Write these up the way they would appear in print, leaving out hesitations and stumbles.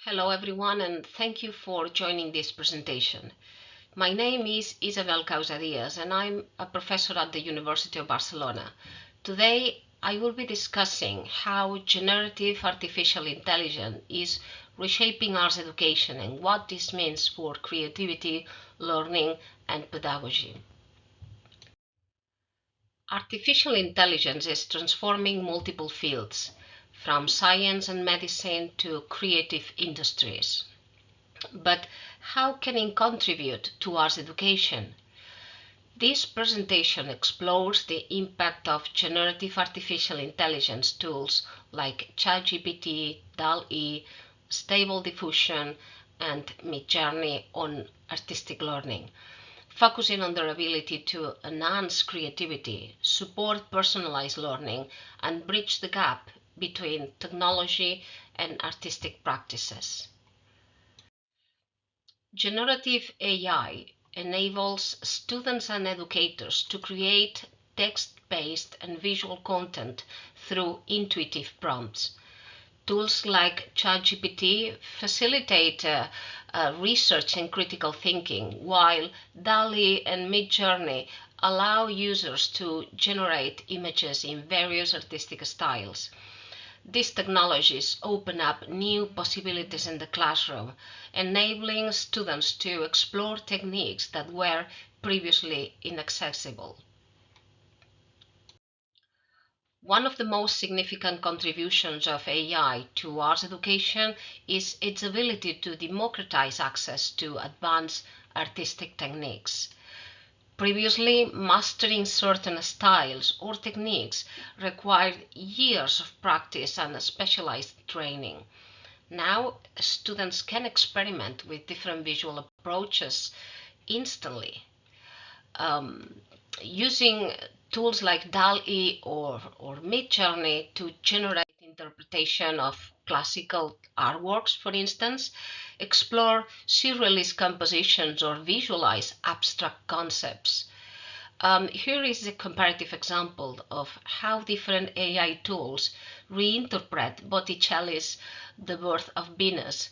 Hello everyone, and thank you for joining this presentation. My name is Isabel Causa Diaz and I'm a professor at the University of Barcelona. Today I will be discussing how generative artificial intelligence is reshaping arts education and what this means for creativity, learning and pedagogy. Artificial intelligence is transforming multiple fields, from science and medicine to creative industries. But how can it contribute to arts education? This presentation explores the impact of generative artificial intelligence tools like ChatGPT, DALL-E, Stable Diffusion, and Midjourney on artistic learning, focusing on their ability to enhance creativity, support personalized learning, and bridge the gap between technology and artistic practices. Generative AI enables students and educators to create text-based and visual content through intuitive prompts. Tools like ChatGPT facilitate research and critical thinking, while DALL-E and Midjourney allow users to generate images in various artistic styles. These technologies open up new possibilities in the classroom, enabling students to explore techniques that were previously inaccessible. One of the most significant contributions of AI to arts education is its ability to democratize access to advanced artistic techniques. Previously, mastering certain styles or techniques required years of practice and specialized training. Now, students can experiment with different visual approaches instantly. Using tools like DALL-E or Midjourney to generate interpretation of classical artworks, for instance, explore surrealist compositions or visualize abstract concepts. Here is a comparative example of how different AI tools reinterpret Botticelli's The Birth of Venus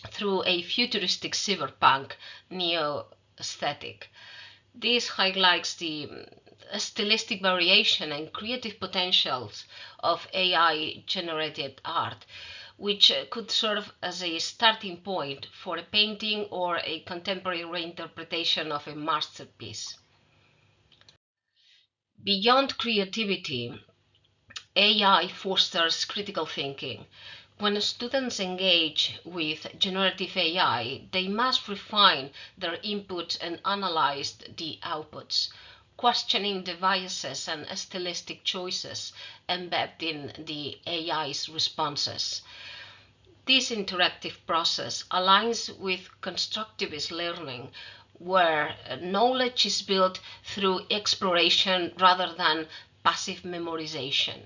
through a futuristic cyberpunk neo-aesthetic. This highlights the stylistic variation and creative potentials of AI-generated art, which could serve as a starting point for a painting or a contemporary reinterpretation of a masterpiece. Beyond creativity, AI fosters critical thinking. When students engage with generative AI, they must refine their inputs and analyze the outputs, questioning the biases and stylistic choices embedded in the AI's responses. This interactive process aligns with constructivist learning, where knowledge is built through exploration rather than passive memorization.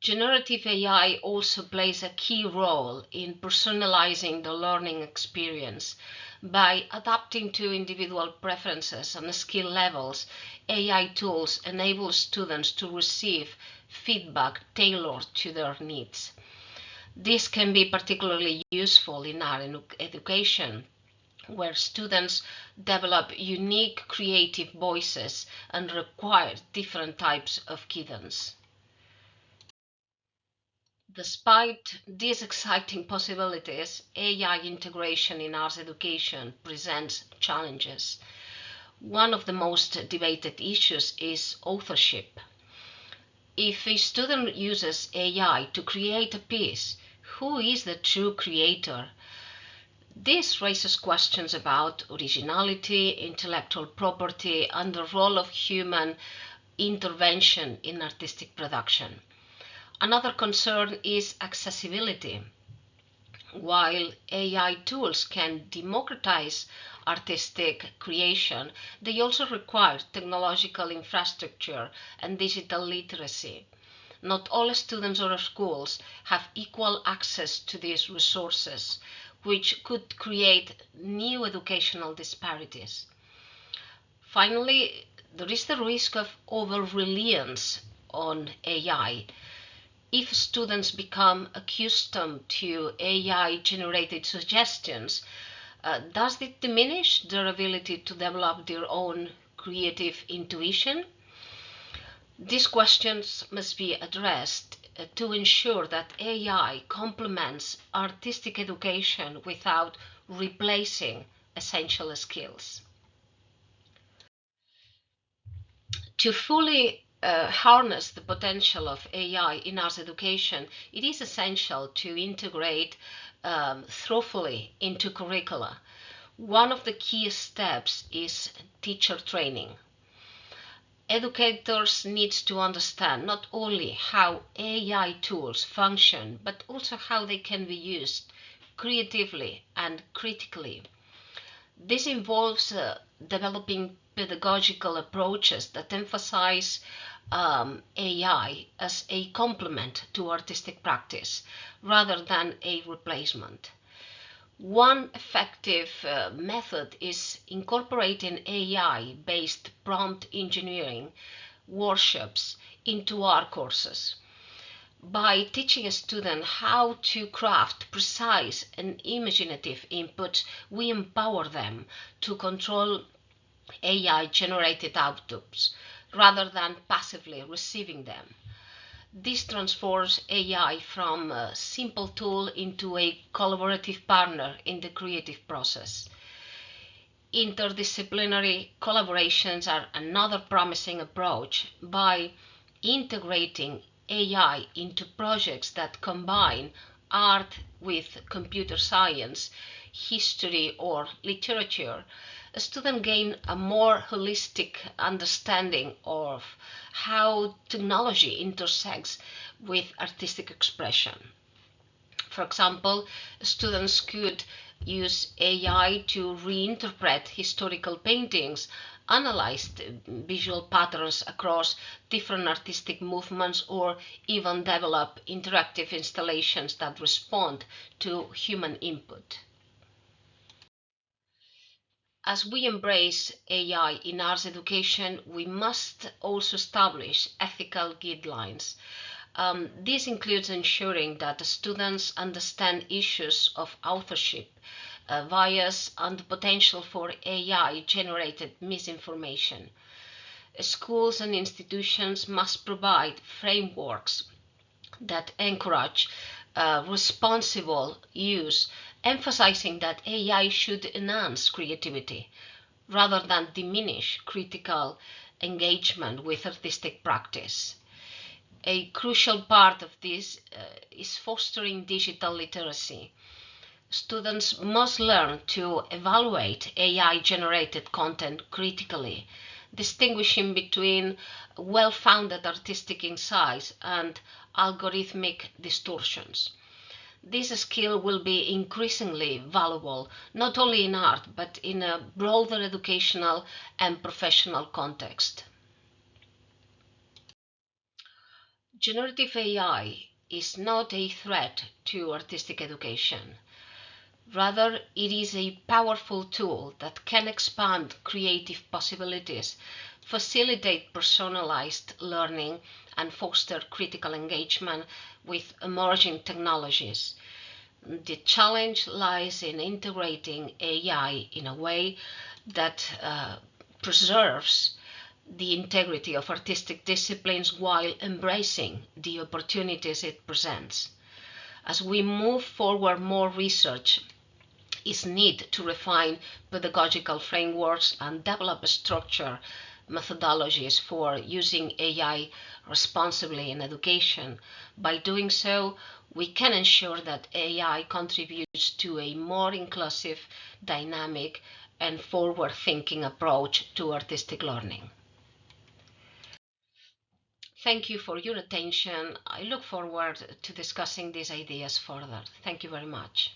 Generative AI also plays a key role in personalizing the learning experience. By adapting to individual preferences and skill levels, AI tools enable students to receive feedback tailored to their needs. This can be particularly useful in art education, where students develop unique creative voices and require different types of guidance. Despite these exciting possibilities, AI integration in arts education presents challenges. One of the most debated issues is authorship. If a student uses AI to create a piece, who is the true creator? This raises questions about originality, intellectual property, and the role of human intervention in artistic production. Another concern is accessibility. While AI tools can democratize artistic creation, they also require technological infrastructure and digital literacy. Not all students or schools have equal access to these resources, which could create new educational disparities. Finally, there is the risk of over-reliance on AI. If students become accustomed to AI-generated suggestions, does it diminish their ability to develop their own creative intuition? These questions must be addressed to ensure that AI complements artistic education without replacing essential skills. To fully harness the potential of AI in arts education, it is essential to integrate thoughtfully into curricula. One of the key steps is teacher training. Educators need to understand not only how AI tools function, but also how they can be used creatively and critically. This involves developing pedagogical approaches that emphasize AI as a complement to artistic practice rather than a replacement. One effective method is incorporating AI-based prompt engineering workshops into our courses. By teaching a student how to craft precise and imaginative inputs, we empower them to control AI-generated outputs rather than passively receiving them. This transforms AI from a simple tool into a collaborative partner in the creative process. Interdisciplinary collaborations are another promising approach. By integrating AI into projects that combine art with computer science, history, or literature, a student gains a more holistic understanding of how technology intersects with artistic expression. For example, students could use AI to reinterpret historical paintings, analyze visual patterns across different artistic movements, or even develop interactive installations that respond to human input. As we embrace AI in arts education, we must also establish ethical guidelines. This includes ensuring that the students understand issues of authorship, bias, and the potential for AI-generated misinformation. Schools and institutions must provide frameworks that encourage responsible use, emphasizing that AI should enhance creativity rather than diminish critical engagement with artistic practice. A crucial part of this is fostering digital literacy. Students must learn to evaluate AI-generated content critically, distinguishing between well-founded artistic insights and algorithmic distortions. This skill will be increasingly valuable not only in art but in a broader educational and professional context. Generative AI is not a threat to artistic education. Rather, it is a powerful tool that can expand creative possibilities, facilitate personalized learning, and foster critical engagement with emerging technologies. The challenge lies in integrating AI in a way that preserves the integrity of artistic disciplines while embracing the opportunities it presents. As we move forward, more research is needed to refine pedagogical frameworks and develop structured methodologies for using AI responsibly in education. By doing so, we can ensure that AI contributes to a more inclusive, dynamic, and forward-thinking approach to artistic learning. Thank you for your attention. I look forward to discussing these ideas further. Thank you very much.